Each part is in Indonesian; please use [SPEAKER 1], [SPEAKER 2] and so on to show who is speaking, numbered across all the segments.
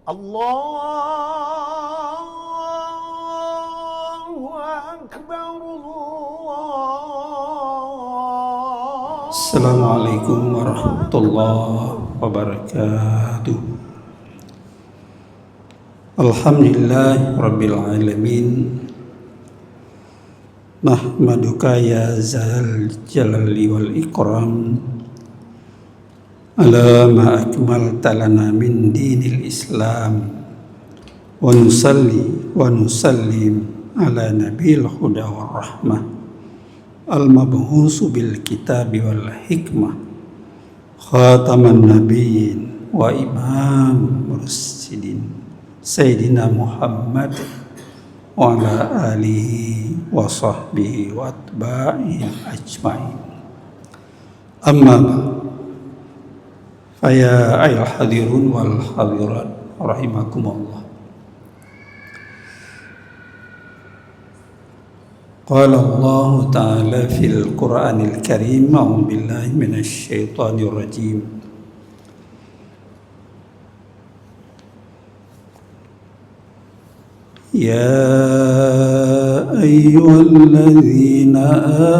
[SPEAKER 1] Allahu Akbar, Allah.
[SPEAKER 2] Assalamualaikum warahmatullahi wabarakatuh. Alhamdulillah Rabbil Alamin. Nahmaduka ya zal jalali wal ikram ala ma akmalta lana min dinil Islam, wa nusalli wa nusallim ala nabil huda war rahmah al mab'usu bil kitabi wal hikmah khataman nabiyyin wa imam mursidin sayyidina Muhammad wa ala alihi wa sahbihi wa atba'ihi ajma'in. Amma ba'd. Faya ayuhal hadirun wal hadirat rahimakumullah. Qala Allah Ta'ala fil Qur'anil Karim, a'udzu billahi minasy syaithanir rajim. Ya ayyuhalladzina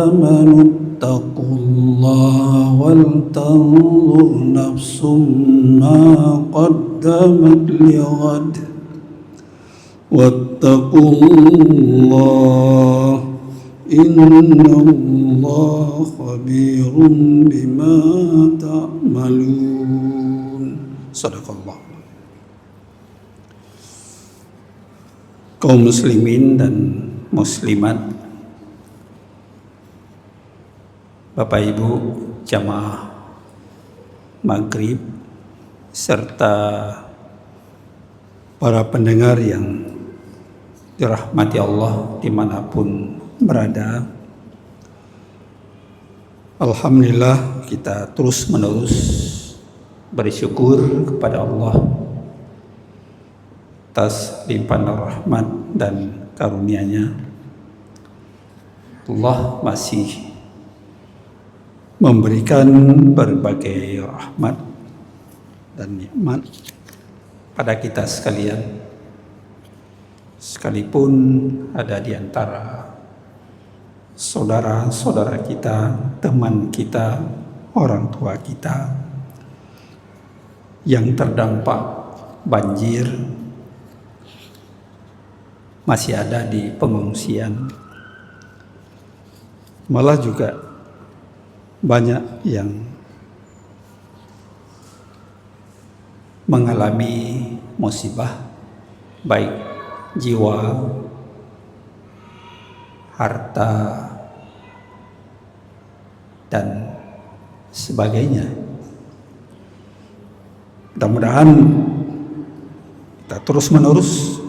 [SPEAKER 2] amanu ittaqullaha wal tanzur nafsum ma qaddamat lighad wattaqullaha innallaha khabirun bima ta'malun. Shadaqallah. Kaum muslimin dan muslimat, Bapak Ibu jamaah Maghrib, serta para pendengar yang dirahmati Allah dimanapun berada. Alhamdulillah, kita terus menerus bersyukur kepada Allah atas limpahan rahmat dan karunia-Nya. Allah masih memberikan berbagai rahmat dan nikmat pada kita sekalian, sekalipun ada di antara saudara-saudara kita, teman kita, orang tua kita yang terdampak banjir, masih ada di pengungsian, malah juga banyak yang mengalami musibah, baik jiwa, harta, dan sebagainya. Mudah-mudahan kita terus menerus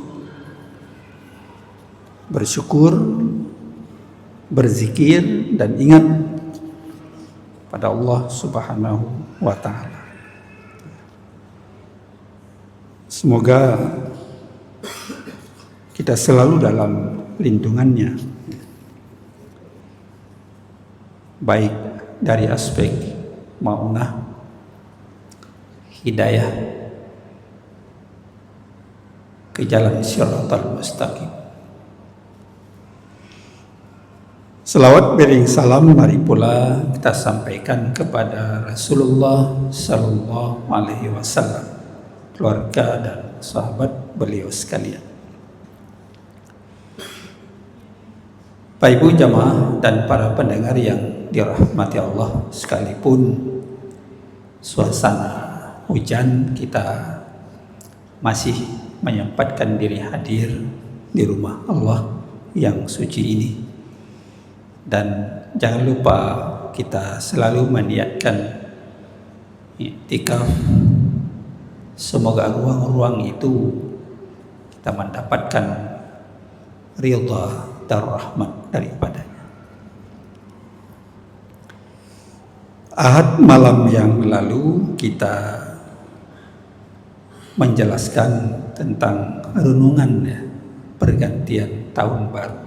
[SPEAKER 2] bersyukur, berzikir, dan ingat pada Allah Subhanahu wa Ta'ala. Semoga kita selalu dalam lindungannya, baik dari aspek maunah, hidayah ke jalan Shiratal Mustaqim. Selawat bering salam mari pula kita sampaikan kepada Rasulullah Sallallahu Alaihi Wasallam, keluarga dan sahabat beliau sekalian. Bapak Ibu jamaah dan para pendengar yang dirahmati Allah, sekalipun suasana hujan, kita masih menyempatkan diri hadir di rumah Allah yang suci ini. Dan jangan lupa kita selalu meniatkan iktikaf. Semoga ruang-ruang itu kita mendapatkan ridha dan rahmat daripadanya. Ahad malam yang lalu kita menjelaskan tentang renungan pergantian tahun baru,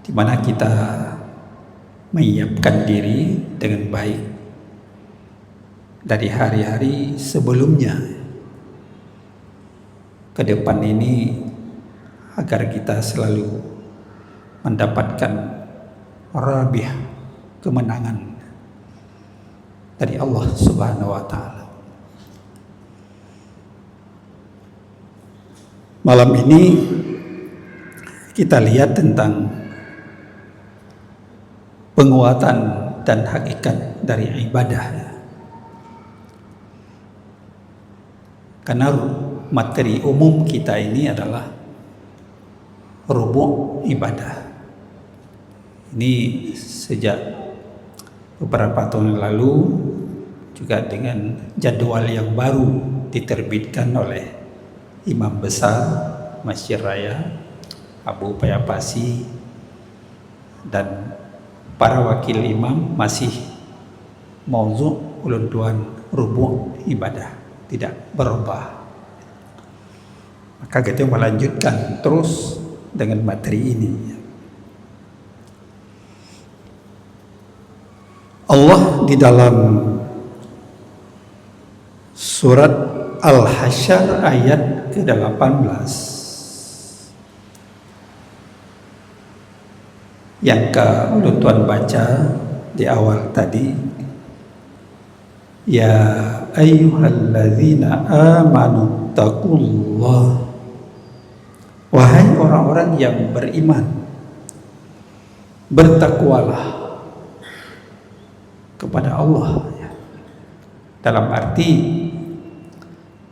[SPEAKER 2] di mana kita menyiapkan diri dengan baik dari hari-hari sebelumnya ke depan ini agar kita selalu mendapatkan rabiah, kemenangan dari Allah Subhanahu wa taala. Malam ini kita lihat tentang penguatan dan hakikat dari ibadah. Karena materi umum kita ini adalah rubu' ibadah. Ini sejak beberapa tahun lalu juga dengan jadwal yang baru diterbitkan oleh Imam Besar Masjid Raya Abu Payapasi dan para wakil imam masih mauzu' ulun rubu' ibadah, tidak berubah. Maka kita melanjutkan terus dengan materi ini. Allah di dalam surat Al-Hasyr ayat ke-18 yang Tuan baca di awal tadi, ya ayyuhalladzina amanu taqullah, wahai orang-orang yang beriman, bertakwalah kepada Allah. Dalam arti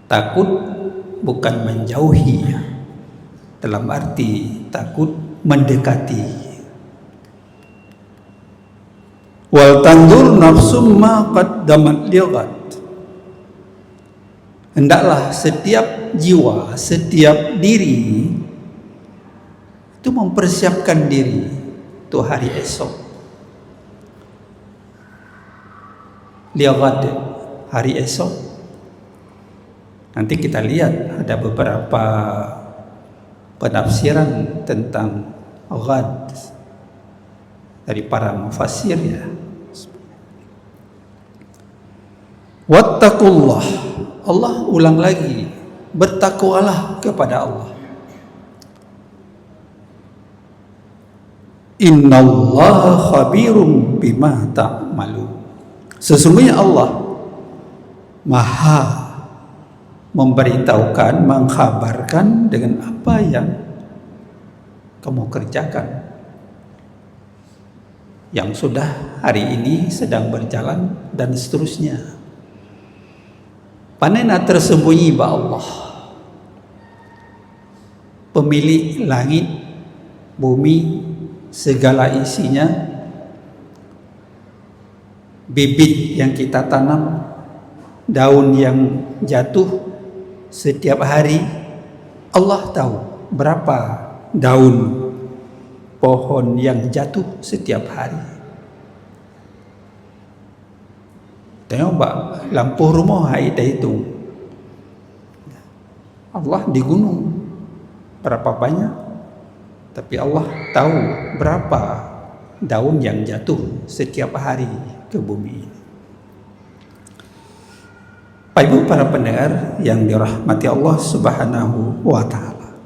[SPEAKER 2] takut bukan menjauhi, dalam arti takut mendekati. Wal tanzur nafsum ma qaddamat lighad, hendaklah setiap jiwa, setiap diri itu mempersiapkan diri untuk hari esok. Lighad, hari esok. Nanti kita lihat ada beberapa penafsiran tentang ghad dari para mufassir ya. Wattaqullah, Allah ulang lagi, bertakwalah kepada Allah. Innallaha khabirum bima ta'malun, sesungguhnya Allah maha memberitahukan, mengkhabarkan dengan apa yang kamu kerjakan, yang sudah hari ini sedang berjalan dan seterusnya. Panena tersembunyi ba Allah, pemilik langit, bumi, segala isinya, bibit yang kita tanam, daun yang jatuh setiap hari. Allah tahu berapa daun pohon yang jatuh setiap hari. Tengok lampu rumah hai dah hitung. Allah di gunung berapa banyak, tapi Allah tahu berapa daun yang jatuh setiap hari ke bumi. Bapak Ibu para pendengar yang dirahmati Allah Subhanahu wa taala.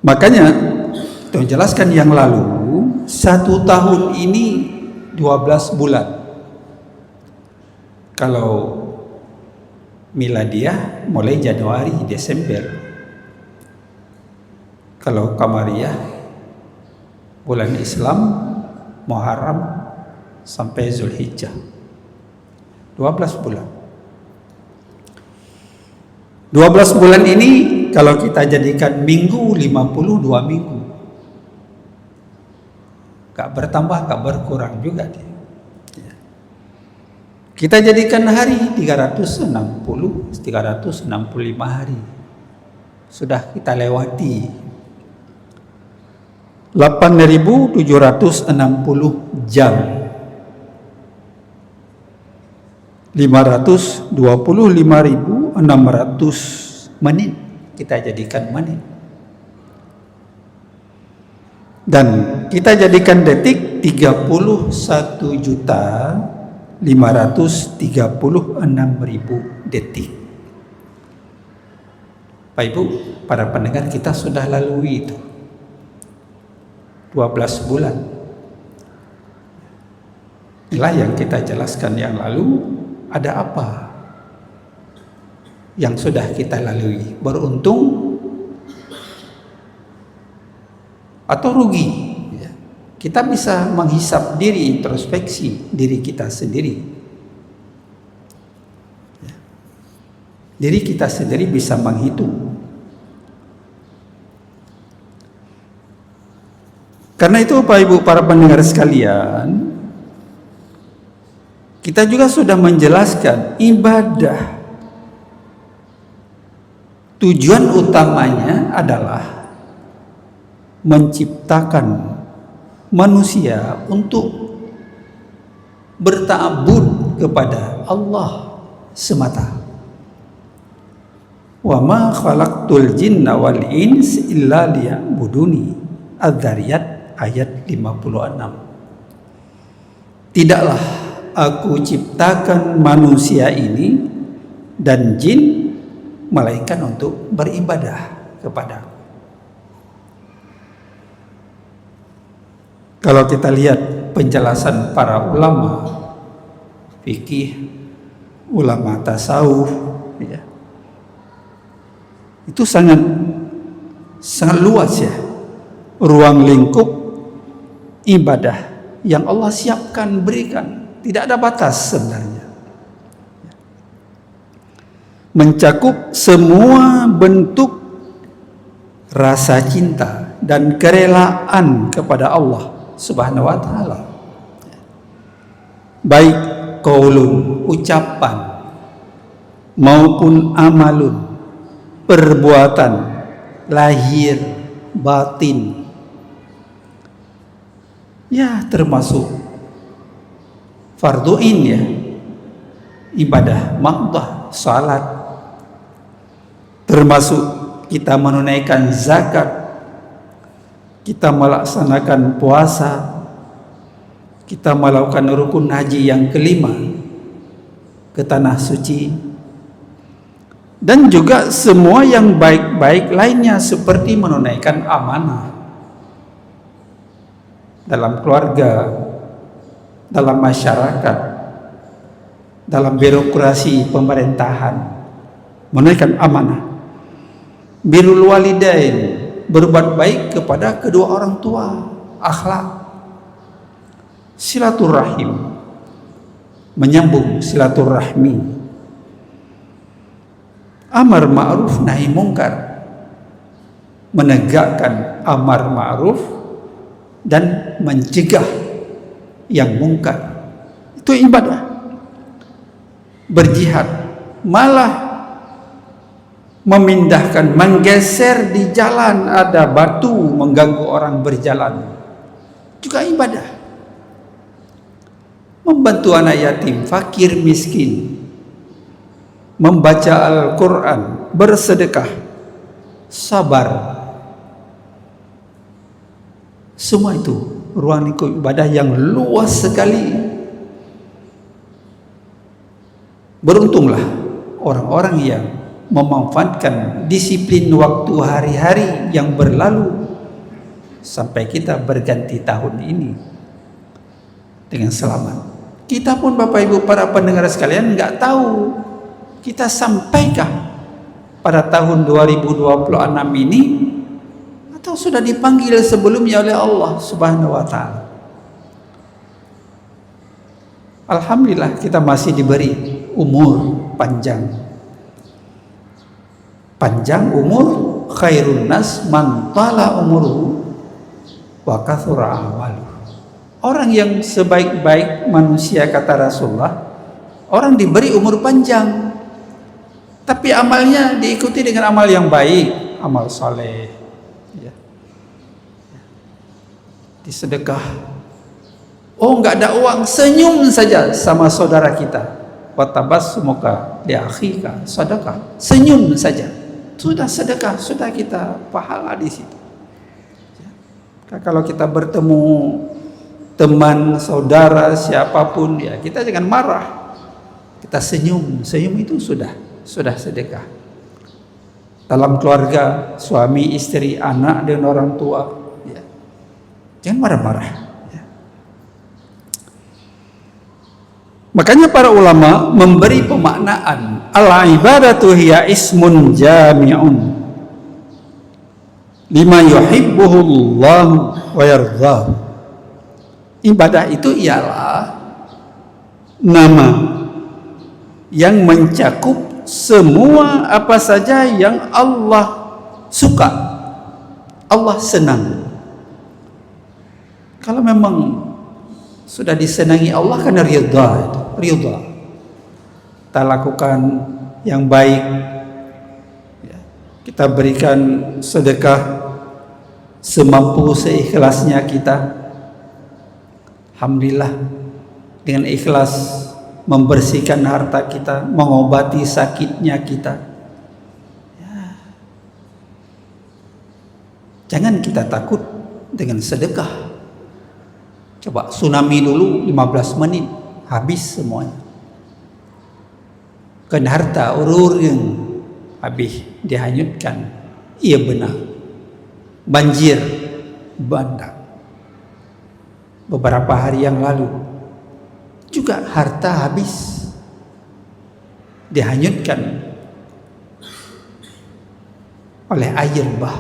[SPEAKER 2] Makanya saya jelaskan yang lalu, 1 tahun ini 12 bulan. Kalau miladiah mulai Januari, Desember. Kalau Qamariyah bulan Islam Muharram sampai Zulhijjah, 12 bulan. 12 bulan ini kalau kita jadikan minggu, 52 minggu. Gak bertambah, gak berkurang juga dia. Kita jadikan hari 365 hari. Sudah kita lewati 8.760 jam, 525.600 menit kita jadikan menit, dan kita jadikan detik 31.536.000 detik. Pak Ibu, para pendengar, kita sudah lalui itu 12 bulan. Inilah yang kita jelaskan yang lalu. Ada apa yang sudah kita lalui? Beruntung atau rugi? Kita bisa menghisap diri, introspeksi diri kita sendiri. Diri kita sendiri bisa menghitung. Karena itu Bapak Ibu para pendengar sekalian, kita juga sudah menjelaskan ibadah tujuan utamanya adalah menciptakan manusia untuk berta'abbud kepada Allah semata. Wa ma khalaqtul jinna wal ins illa liya'buduni. Adz-Dzariyat ayat 56. Tidaklah aku ciptakan manusia ini dan jin melainkan untuk beribadah kepadaku. Kalau kita lihat penjelasan para ulama fikih, ulama tasawuf, ya, itu sangat luas ya, ruang lingkup ibadah yang Allah siapkan, berikan, tidak ada batas sebenarnya. Mencakup semua bentuk rasa cinta dan kerelaan kepada Allah Subhanahu wa ta'ala, baik qaulun, ucapan, maupun amalun, perbuatan lahir batin, ya, termasuk fardu'in ya, ibadah mahdah, salat, termasuk kita menunaikan zakat, kita melaksanakan puasa, kita melakukan rukun haji yang kelima ke tanah suci, dan juga semua yang baik-baik lainnya seperti menunaikan amanah dalam keluarga, dalam masyarakat, dalam birokrasi pemerintahan, menunaikan amanah, birrul walidain, berbuat baik kepada kedua orang tua, akhlak, silaturahim, menyambung silaturahmi, amar ma'ruf nahi mungkar, menegakkan amar ma'ruf dan mencegah yang mungkar. Itu ibadah. Berjihad, malah memindahkan, menggeser di jalan ada batu mengganggu orang berjalan, juga ibadah. Membantu anak yatim, fakir, miskin, membaca Al-Quran, bersedekah, sabar, semua itu ruang lingkup ibadah yang luas sekali. Beruntunglah orang-orang yang memanfaatkan disiplin waktu hari-hari yang berlalu sampai kita berganti tahun ini dengan selamat. Kita pun Bapak Ibu para pendengar sekalian nggak tahu kita sampaikah pada tahun 2026 ini atau sudah dipanggil sebelumnya oleh Allah Subhanahu wa ta'ala. Alhamdulillah kita masih diberi umur panjang. Panjang umur, khairun nas man tala umuruhu wa kathura amaluhu. Orang yang sebaik-baik manusia, kata Rasulullah, orang diberi umur panjang, tapi amalnya diikuti dengan amal yang baik, amal saleh, ya. Disedekah, oh nggak ada uang, senyum saja sama saudara kita, watabassumuka li akhika sedekah, senyum saja, sudah sedekah, sudah kita pahala di situ. Kalau kita bertemu teman, saudara, siapapun, ya kita jangan marah, kita senyum, senyum itu sudah sedekah. dalam keluarga, suami, istri, anak dan orang tua. Ya. Jangan marah-marah. Ya. Makanya para ulama memberi pemaknaan al-ibadatu hiya ismun jami'un lima yuhibbuhullah wa yardhahu. Ibadah itu ialah nama yang mencakup semua apa saja yang Allah suka, Allah senang. Kalau memang sudah disenangi Allah, karena ridha, kita lakukan yang baik, kita berikan sedekah semampu seikhlasnya kita. Alhamdulillah, dengan ikhlas membersihkan harta kita, mengobati sakitnya kita. Ya. Jangan kita takut dengan sedekah. Coba tsunami dulu 15 menit habis semuanya. Kan harta urur yang habis dihanyutkan. Iya benar. Banjir bandang. Beberapa hari yang lalu juga harta habis dihanyutkan oleh air bah.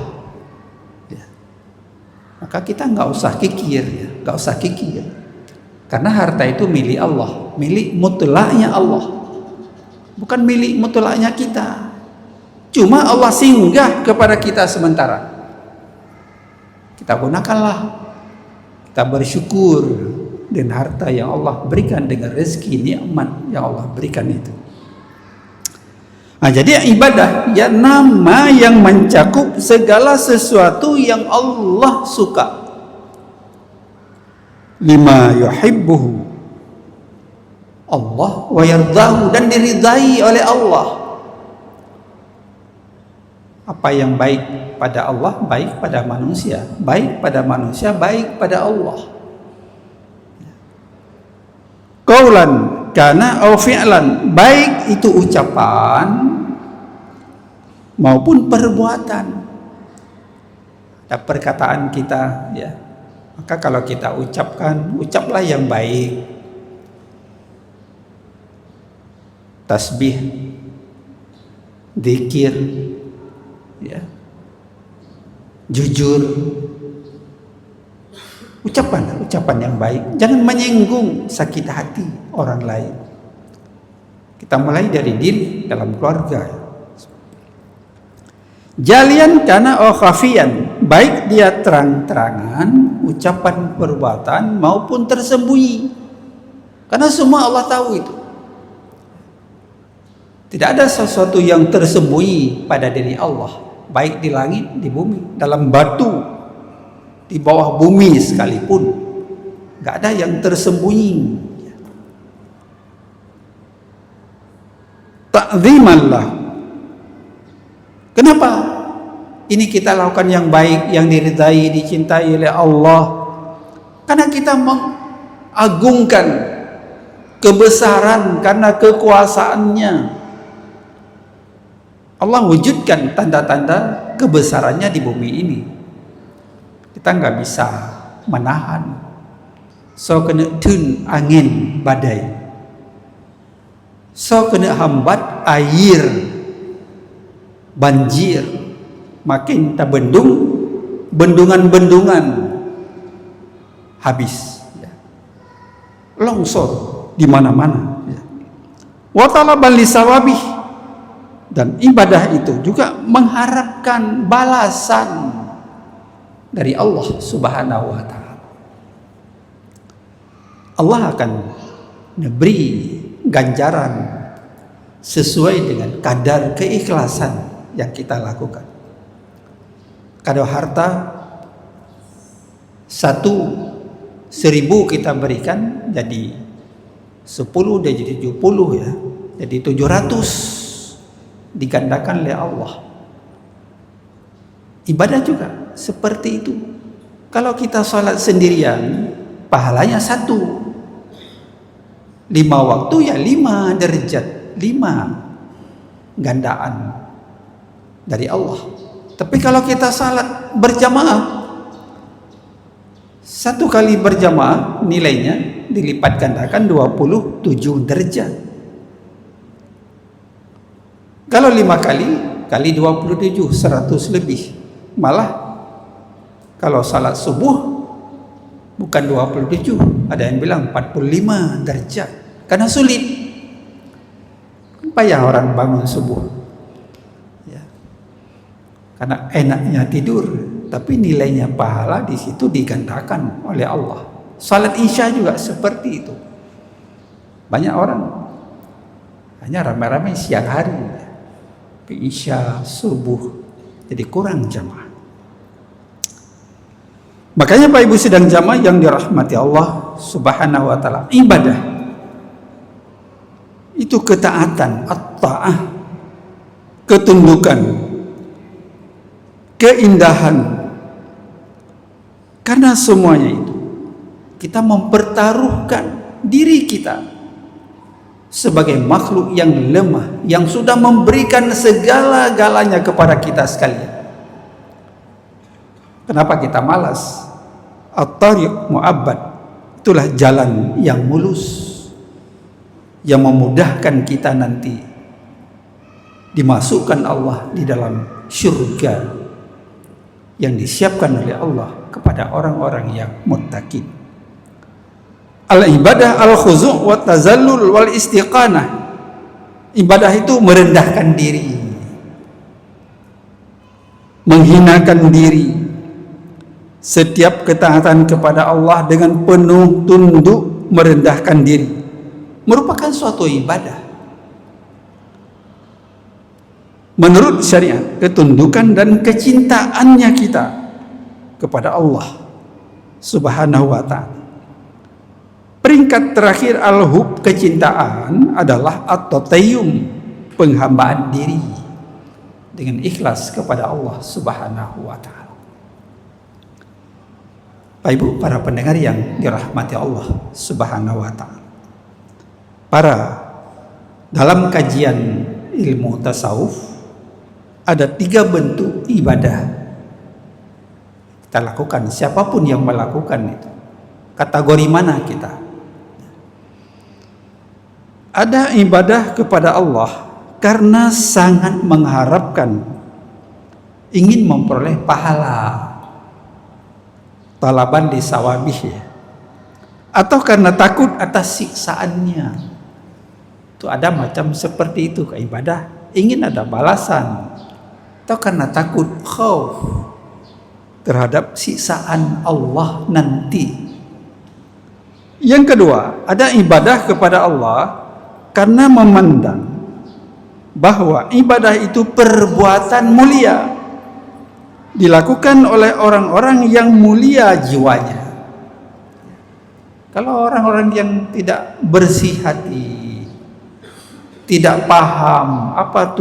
[SPEAKER 2] Ya. Maka kita nggak usah kikir, ya. Nggak usah kikir, karena harta itu milik Allah, milik mutlaknya Allah, bukan milik mutlaknya kita. Cuma Allah singgah kepada kita sementara. Kita gunakanlah, kita bersyukur dengan harta yang Allah berikan, dengan rezeki nikmat yang Allah berikan itu. Nah, jadi ibadah ya nama yang mencakup segala sesuatu yang Allah suka. Lima yuhibbuhu Allah wa yardahu, dan diridai oleh Allah. Apa yang baik pada Allah, baik pada manusia, baik pada manusia, baik pada Allah. Qaulan kana au fi'lan, baik itu ucapan maupun perbuatan. Ada perkataan kita, ya. Maka kalau kita ucapkan, ucaplah yang baik. Tasbih, zikir, ya. Jujur. Ucapan yang baik. Jangan menyinggung sakit hati orang lain. Kita mulai dari diri dalam keluarga. Jalian kana au khafiyan, baik dia terang-terangan, ucapan perbuatan maupun tersembunyi. Karena semua Allah tahu itu. Tidak ada sesuatu yang tersembunyi pada diri Allah, baik di langit, di bumi, dalam batu, di bawah bumi sekalipun. Gak ada yang tersembunyi. Ta'zimallah. Kenapa? Ini kita lakukan yang baik, yang diridai, dicintai oleh Allah. Karena kita mengagungkan kebesaran karena kekuasaannya. Allah wujudkan tanda-tanda kebesarannya di bumi ini. Kita nggak bisa menahan. So kena tun angin badai. So kena hambat air banjir. Makin tak bendungan-bendungan habis. Longsor di mana-mana. Wa talaban lisawabih, dan ibadah itu juga mengharapkan balasan dari Allah Subhanahu wa taala. Allah akan memberi ganjaran sesuai dengan kadar keikhlasan yang kita lakukan. Kalau harta 1.000 kita berikan, jadi 10 dan jadi 70, ya. Jadi 700 digandakan oleh Allah. Ibadah juga seperti itu. Kalau kita sholat sendirian, pahalanya 1. 5 waktu ya 5 derajat, 5 gandaan. dari Allah. Tapi kalau kita salat berjamaah, satu kali berjamaah nilainya dilipat gandakan 27 derajat. Kalau 5 kali 27, 100 lebih. Malah kalau salat subuh bukan 27, ada yang bilang 45 derajat. Karena sulit. Payah orang bangun subuh. Ya. Karena enaknya tidur, tapi nilainya pahala di situ digandakan oleh Allah. Salat Isya juga seperti itu. Banyak orang hanya ramai-ramai siang hari, Isya, subuh, jadi kurang jamaah. Makanya Bapak Ibu sidang jamaah yang dirahmati Allah Subhanahu wa taala, ibadah itu ketaatan, at-ta'ah, ketundukan, keindahan. Karena semuanya itu kita mempertaruhkan diri kita sebagai makhluk yang lemah, yang sudah memberikan segala-galanya kepada kita sekalian. Kenapa kita malas? At-tariq mu'abbad, itulah jalan yang mulus, yang memudahkan kita nanti dimasukkan Allah di dalam surga yang disiapkan oleh Allah kepada orang-orang yang muttaqin. Al-ibadah al-khuzu' wa tazallul wal istiqanah. Ibadah itu merendahkan diri, menghinakan diri. Setiap ketaatan kepada Allah dengan penuh tunduk, merendahkan diri, merupakan suatu ibadah. Menurut syariat, ketundukan dan kecintaannya kita kepada Allah Subhanahu wa ta'ala. Peringkat terakhir al-hub, kecintaan, adalah at-tatayyum, penghambaan diri dengan ikhlas kepada Allah Subhanahu wa ta'ala. Bapak Ibu, para pendengar yang dirahmati Allah Subhanahu wa ta'ala, dalam kajian ilmu tasawuf ada 3 bentuk ibadah kita lakukan, siapapun yang melakukan itu. Kategori mana kita? Ada ibadah kepada Allah karena sangat mengharapkan, ingin memperoleh pahala, talaban di sawabih, ya. Atau karena takut atas siksaannya. Itu ada macam seperti itu, ibadah ingin ada balasan, atau karena takut, khauf terhadap siksaan Allah nanti. Yang kedua, ada ibadah kepada Allah karena memandang bahwa ibadah itu perbuatan mulia, dilakukan oleh orang-orang yang mulia jiwanya. Kalau orang-orang yang tidak bersih hati, tidak paham apa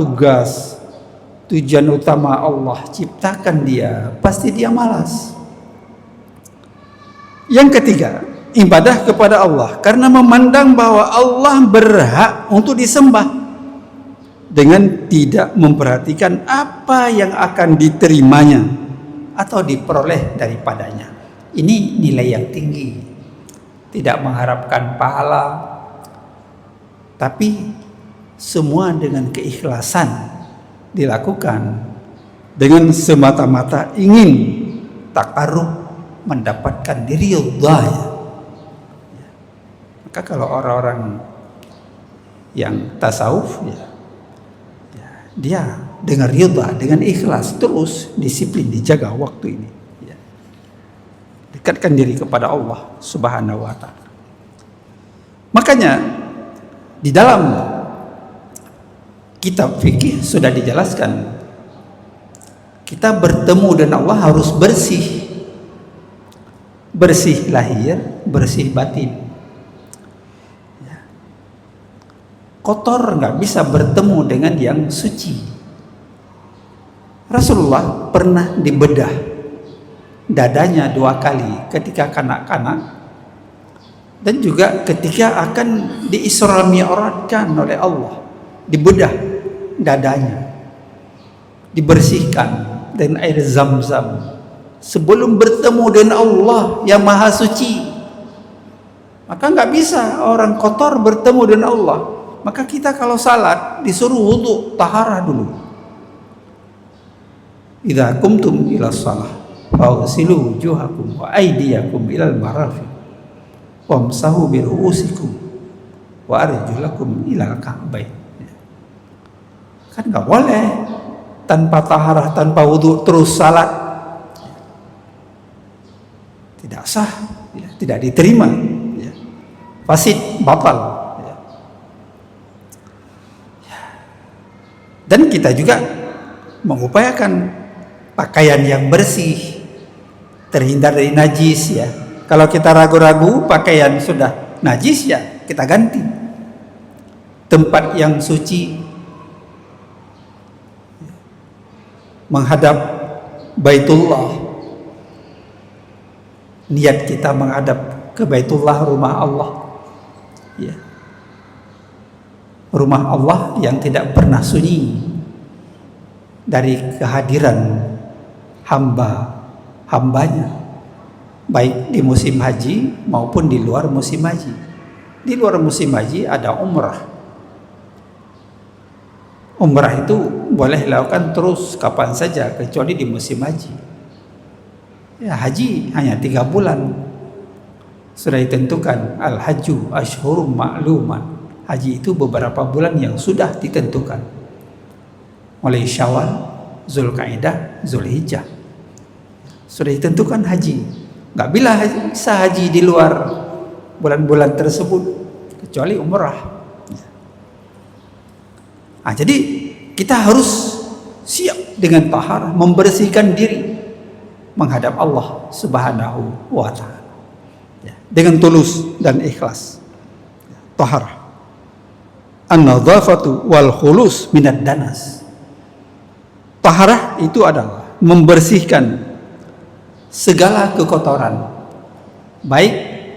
[SPEAKER 2] tujuan utama Allah ciptakan dia, pasti dia malas. Yang ketiga, ibadah kepada Allah karena memandang bahwa Allah berhak untuk disembah, dengan tidak memperhatikan apa yang akan diterimanya atau diperoleh daripadanya. Ini nilai yang tinggi, tidak mengharapkan pahala, tapi semua dengan keikhlasan dilakukan, dengan semata-mata ingin takarrub, mendapatkan ridha. Maka kalau orang-orang yang tasawuf, dia dengan ridha, dengan ikhlas, terus disiplin, dijaga waktu ini, dekatkan diri kepada Allah Subhanahu wa ta'ala. Makanya di dalam kitab fikih sudah dijelaskan, kita bertemu dengan Allah harus bersih, bersih lahir, bersih batin. Kotor nggak bisa bertemu dengan yang suci. Rasulullah pernah dibedah dadanya 2 kali ketika kanak-kanak, dan juga ketika akan diisra mi'rajkan oleh Allah, dibedah dadanya. dibersihkan dengan air zam-zam sebelum bertemu dengan Allah yang maha suci. Maka nggak bisa orang kotor bertemu dengan Allah. Maka kita kalau salat disuruh wudu, taharah dulu. Idza qumtum ila shalah fagsilu wujuhakum wa aydiyakum ilal marafiq wamsahu bi ru'usikum wa arjulakum ilal ka'bain. Kan nggak boleh tanpa taharah, tanpa wudu terus salat. Tidak sah, tidak diterima, fasid, batal. Dan kita juga mengupayakan pakaian yang bersih, terhindar dari najis ya. Kalau kita ragu-ragu pakaian sudah najis ya kita ganti. Tempat yang suci, menghadap Baitullah, niat kita menghadap ke Baitullah, rumah Allah ya. Rumah Allah yang tidak pernah sunyi dari kehadiran hambanya, baik di musim haji maupun di luar musim haji. Di luar musim haji ada umrah. Umrah itu boleh dilakukan terus kapan saja kecuali di musim haji. Ya, haji hanya 3 bulan. Sudah ditentukan al-hajju asyhurum ma'luman. Haji itu beberapa bulan yang sudah ditentukan. Mulai Syawal, Zulkaidah, Zulhijjah. Sudah ditentukan haji. Nggak bisa haji di luar bulan-bulan tersebut kecuali umrah. Nah, jadi kita harus siap dengan taharah, membersihkan diri menghadap Allah Subhanahu wa ta'ala dengan tulus dan ikhlas. Taharah an-nadhafatu wal khulus minad danas. Taharah itu adalah membersihkan segala kekotoran, baik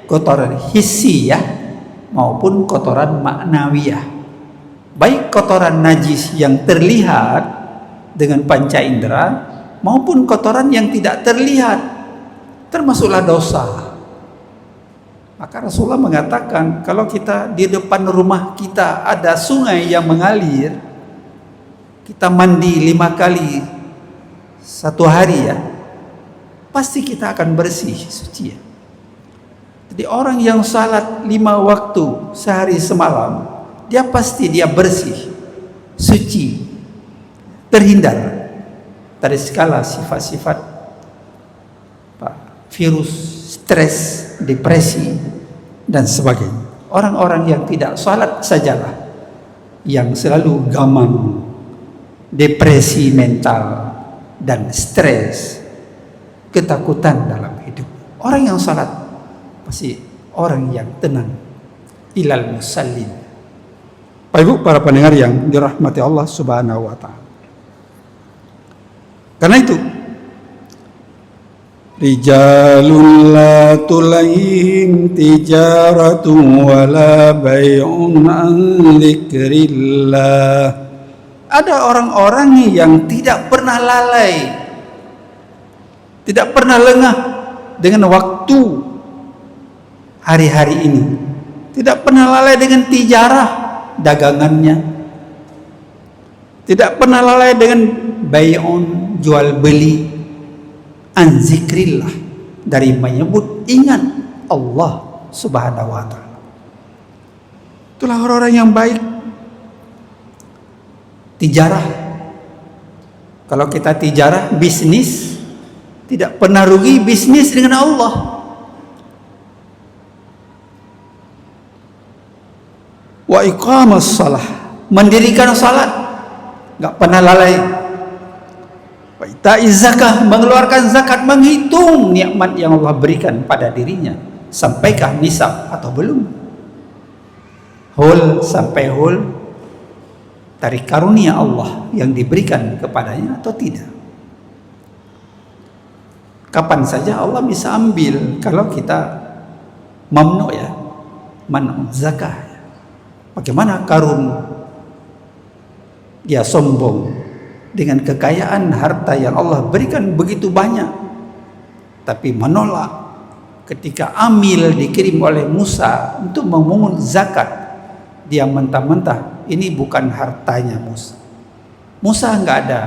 [SPEAKER 2] kotoran hissiyah maupun kotoran maknawiyah, baik kotoran najis yang terlihat dengan panca indera maupun kotoran yang tidak terlihat, termasuklah dosa. Maka Rasulullah mengatakan kalau kita di depan rumah kita ada sungai yang mengalir, kita mandi 5 kali 1 hari ya, pasti kita akan bersih, suci ya. Jadi orang yang salat 5 waktu sehari semalam, dia pasti dia bersih, suci, terhindar dari segala sifat-sifat virus, stres, depresi dan sebagainya. Orang-orang yang tidak salat sajalah yang selalu gamang, depresi mental dan stres, ketakutan dalam hidup. Orang yang salat pasti orang yang tenang. Ilal musallin. Bapak Ibu para pendengar yang dirahmati Allah Subhanahu wa ta'ala. Karena itu rijalun la tulaihim tijaratun wala bay'un an dzikrillah. Ada orang-orang yang tidak pernah lalai, tidak pernah lengah dengan waktu hari-hari ini, tidak pernah lalai dengan tijarah dagangannya, tidak pernah lalai dengan bay'un jual beli, an zikrillah dari menyebut ingat Allah Subhanahu wa ta'ala. Itulah orang-orang yang baik. Tijarah, kalau kita tijarah bisnis, tidak pernah rugi bisnis dengan Allah. Wa iqamas salah, mendirikan salat, nggak pernah lalai. Wa ita'iz zakah, mengeluarkan zakat, menghitung nikmat yang Allah berikan pada dirinya, sampaikah nisab atau belum, hul sampai hul dari karunia Allah yang diberikan kepadanya atau tidak. Kapan saja Allah bisa ambil kalau kita mamnu ya, man zakah. Bagaimana karun dia sombong dengan kekayaan harta yang Allah berikan begitu banyak, tapi menolak ketika Amil dikirim oleh Musa untuk memungut zakat. Dia mentah-mentah, ini bukan hartanya Musa. Musa nggak ada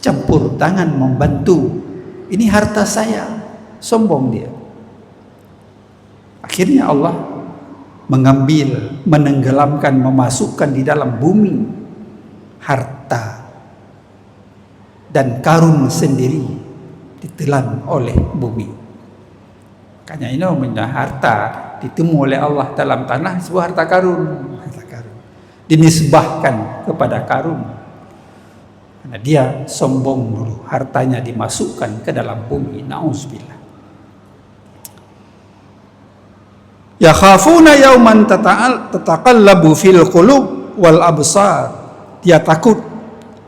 [SPEAKER 2] campur tangan membantu, ini harta saya. Sombong dia. Akhirnya Allah mengambil, menenggelamkan, memasukkan di dalam bumi harta, dan Karun sendiri ditelan oleh bumi. Makanya ini namanya harta ditemu oleh Allah dalam tanah, sebuah harta karun. Harta karun dinisbahkan kepada Karun karena dia sombong dulu, hartanya dimasukkan ke dalam bumi. Nauzubillah. Yakhafuna yauman tataqallabu fil qulub wal absar. Dia takut,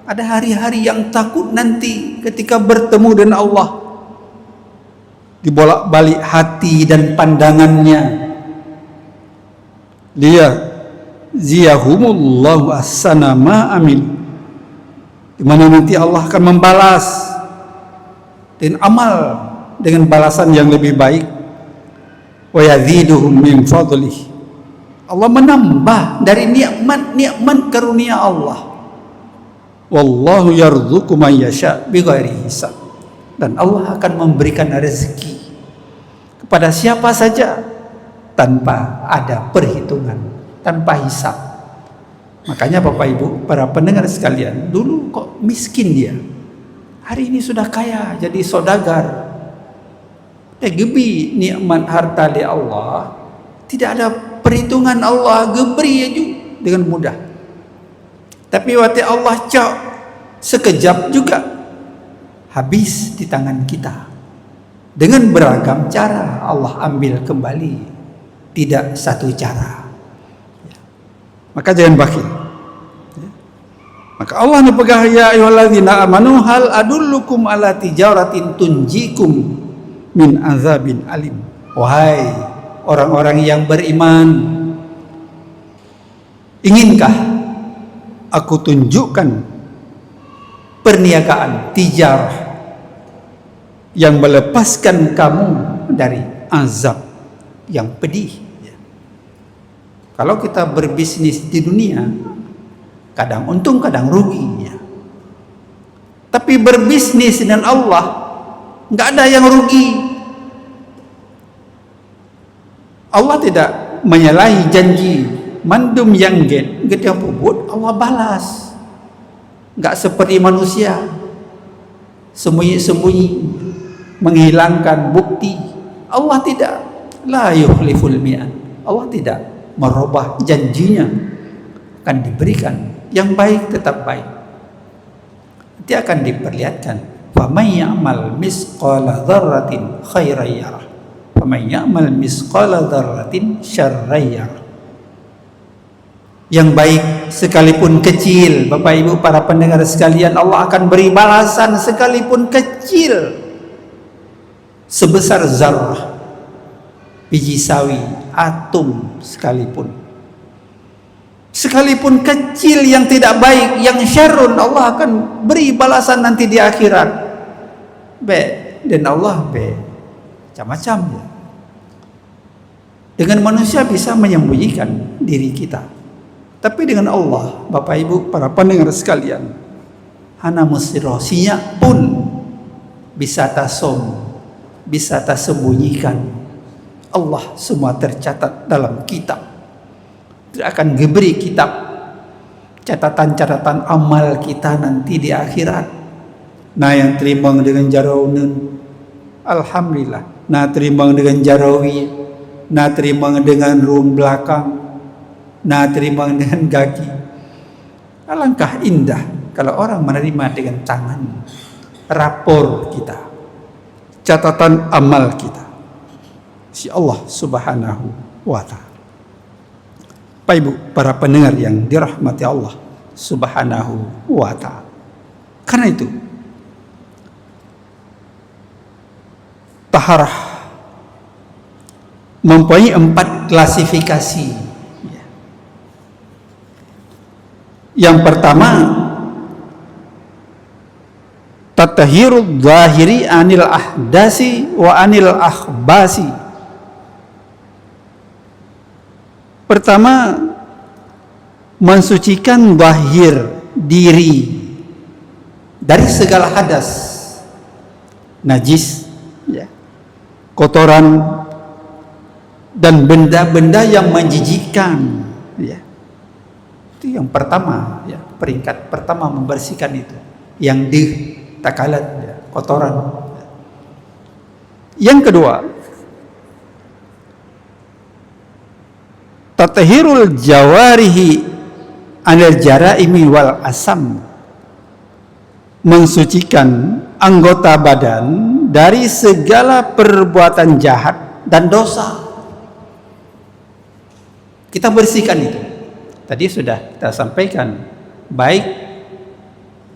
[SPEAKER 2] ada hari-hari yang takut nanti ketika bertemu dengan Allah, dibolak-balik hati dan pandangannya. Dia ziyahumullahu ahsana ma amil, di mana nanti Allah akan membalas dan amal dengan balasan yang lebih baik. Wa yaziduhum min fadlih, Allah menambah dari nikmat karunia Allah. Wallahu yarzuqu man yasha bighairi hisab, dan Allah akan memberikan rezeki kepada siapa saja tanpa ada perhitungan, tanpa hisab. Makanya Bapak Ibu, para pendengar sekalian, dulu kok miskin dia, hari ini sudah kaya, jadi saudagar. Gebi nikmat harta di Allah, tidak ada perhitungan, Allah geberi aja dengan mudah. Tapi waktu Allah cak sekejap juga habis di tangan kita. Dengan beragam cara Allah ambil kembali, tidak satu cara. Maka jangan bakhil. Maka Allah nepegah, ya ayyuhalladzina amanu hal adullukum ala tijaratin tunjikum min azabin alim. Wahai orang-orang yang beriman, inginkah aku tunjukkan perniagaan tijarah yang melepaskan kamu dari azab yang pedih? Kalau kita berbisnis di dunia, kadang untung kadang rugi, ya. Tapi berbisnis dengan Allah nggak ada yang rugi. Allah tidak menyalahi janji. Mandum yang get yang puput Allah balas. Nggak seperti manusia sembunyi-sembunyi menghilangkan bukti. Allah tidak. La yukhliful mi'ad. Allah tidak merubah janjinya, akan diberikan yang baik, tetap baik. Nanti akan diperlihatkan, faman ya'mal misqala dzarratin khairan yarah, faman ya'mal misqala dzarratin syarran yarah. Yang baik sekalipun kecil, Bapak Ibu para pendengar sekalian, Allah akan beri balasan sekalipun kecil, sebesar zarrah, biji sawi, atom sekalipun kecil yang tidak baik, yang syarrun, Allah akan beri balasan nanti di akhirat. Dan Allah macam-macam ya. Dengan manusia bisa menyembunyikan diri kita, tapi dengan Allah, Bapak Ibu para pendengar sekalian, hana musirosinya pun bisa tasom, bisa tersembunyikan. Allah semua tercatat dalam kitab. Akan diberi kitab catatan-catatan amal kita nanti di akhirat. Nah yang terimbang dengan jarawun, alhamdulillah. Nah terimbang dengan jarawi, nah terimbang dengan ruang belakang, nah terimbang dengan kaki. Alangkah indah kalau orang menerima dengan tangan rapor kita, catatan amal kita, si Allah Subhanahu wa ta'ala. Bapak Ibu para pendengar yang dirahmati Allah Subhanahu wa ta'ala, karena itu taharah mempunyai 4 klasifikasi. Yang pertama, tatahirul zahiri anil ahdasi wa anil akhbasi. Pertama, mensucikan zahir diri dari segala hadas, najis, ya, kotoran dan benda-benda yang menjijikkan, ya. Itu yang pertama, ya, peringkat pertama membersihkan itu, yang takalan, ya, kotoran. Yang kedua, tatahirul jawarihi anil jaraimi wal asam, mensucikan anggota badan dari segala perbuatan jahat dan dosa. Kita bersihkan itu. Tadi sudah kita sampaikan, baik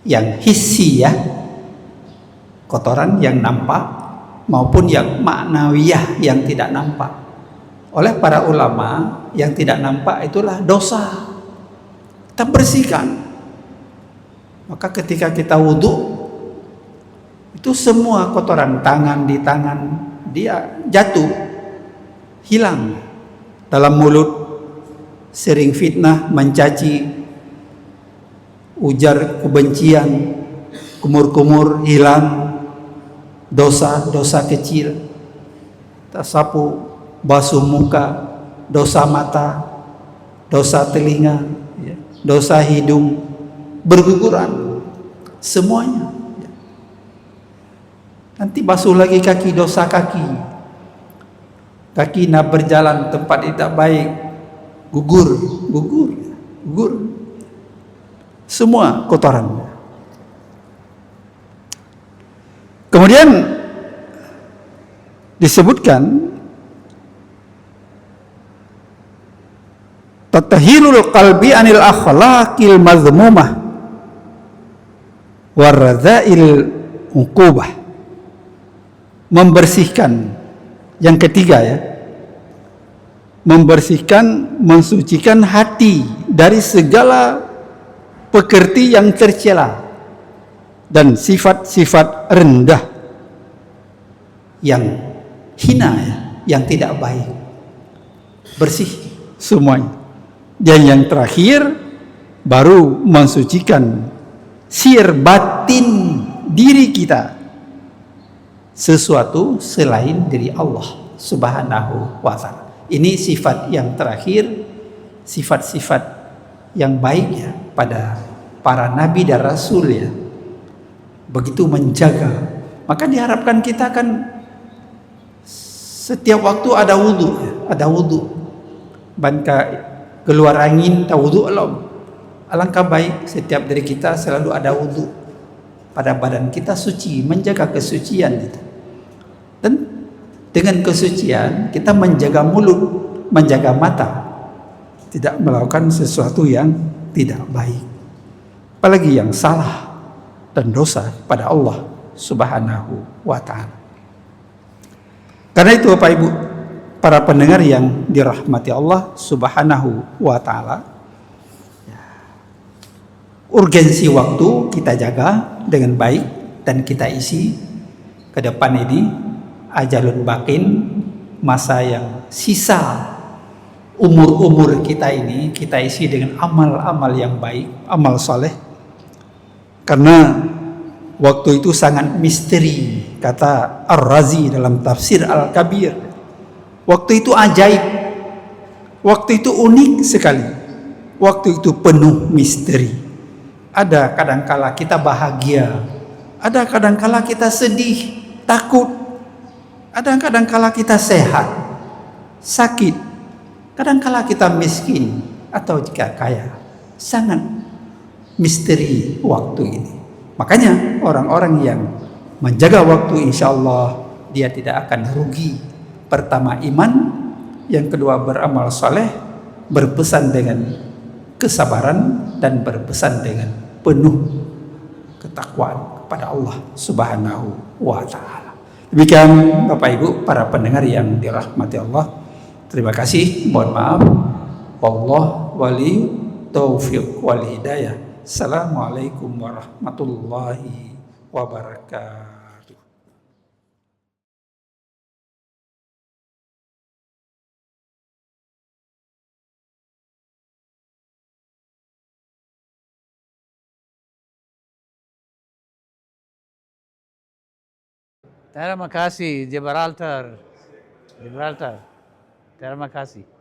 [SPEAKER 2] yang hissi, ya, kotoran yang nampak, maupun yang maknawiyah yang tidak nampak. Oleh para ulama, yang tidak nampak itulah dosa. Kita bersihkan. Maka ketika kita wudhu, itu semua kotoran tangan, di tangan dia jatuh, hilang. Dalam mulut sering fitnah, mencaci, ujar kebencian, kumur-kumur hilang, dosa-dosa kecil, tersapu, basuh muka, dosa mata, dosa telinga, ya, dosa hidung, berguguran, semuanya. Nanti basuh lagi kaki, dosa kaki, kaki nak berjalan tempat tidak baik, gugur, semua kotoran. Kemudian disebutkan tatahirul qalbi anil akhlaqil mazmumah waradzail uqubah, membersihkan. Yang ketiga, ya, membersihkan, mensucikan hati dari segala pekerti yang tercela dan sifat-sifat rendah yang hina, ya, yang tidak baik. Bersih semuanya. Dan yang terakhir, baru mensucikan sir batin diri kita, sesuatu selain diri Allah Subhanahu wa ta'ala. Ini sifat yang terakhir, sifat-sifat yang baik, ya, pada para nabi dan rasul, ya. Begitu menjaga. Maka diharapkan kita kan setiap waktu ada wudhu, ya, ada wudhu. Banka keluar angin, tak wudhu alam. Alangkah baik setiap dari kita selalu ada wudhu pada badan kita, suci, menjaga kesucian itu. Dan dengan kesucian kita menjaga mulut, menjaga mata, tidak melakukan sesuatu yang tidak baik, apalagi yang salah dan dosa pada Allah Subhanahu wa ta'ala. Karena itu Bapak Ibu, para pendengar yang dirahmati Allah Subhanahu wa ta'ala, urgensi waktu kita jaga dengan baik dan kita isi ke depan ini. Ajalun bakin, masa yang sisa umur-umur kita ini, kita isi dengan amal-amal yang baik, amal soleh. Karena waktu itu sangat misteri, kata Ar-Razi dalam tafsir Al-Kabir. Waktu itu ajaib, waktu itu unik sekali, waktu itu penuh misteri. Ada kadangkala kita bahagia, ada kadangkala kita sedih, takut, ada kadangkala kita sehat, sakit, kadangkala kita miskin atau jika kaya. Sangat misteri waktu ini. Makanya orang-orang yang menjaga waktu, insya Allah dia tidak akan rugi. Pertama iman, yang kedua beramal soleh, berpesan dengan kesabaran, dan berpesan dengan penuh ketakwaan kepada Allah Subhanahu wa ta'ala. Demikian Bapak Ibu para pendengar yang dirahmati Allah. Terima kasih, mohon maaf. Wallah wali taufiq wal hidayah. Assalamualaikum warahmatullahi wabarakatuh.
[SPEAKER 3] Terima kasih Gibraltar. Terima kasih.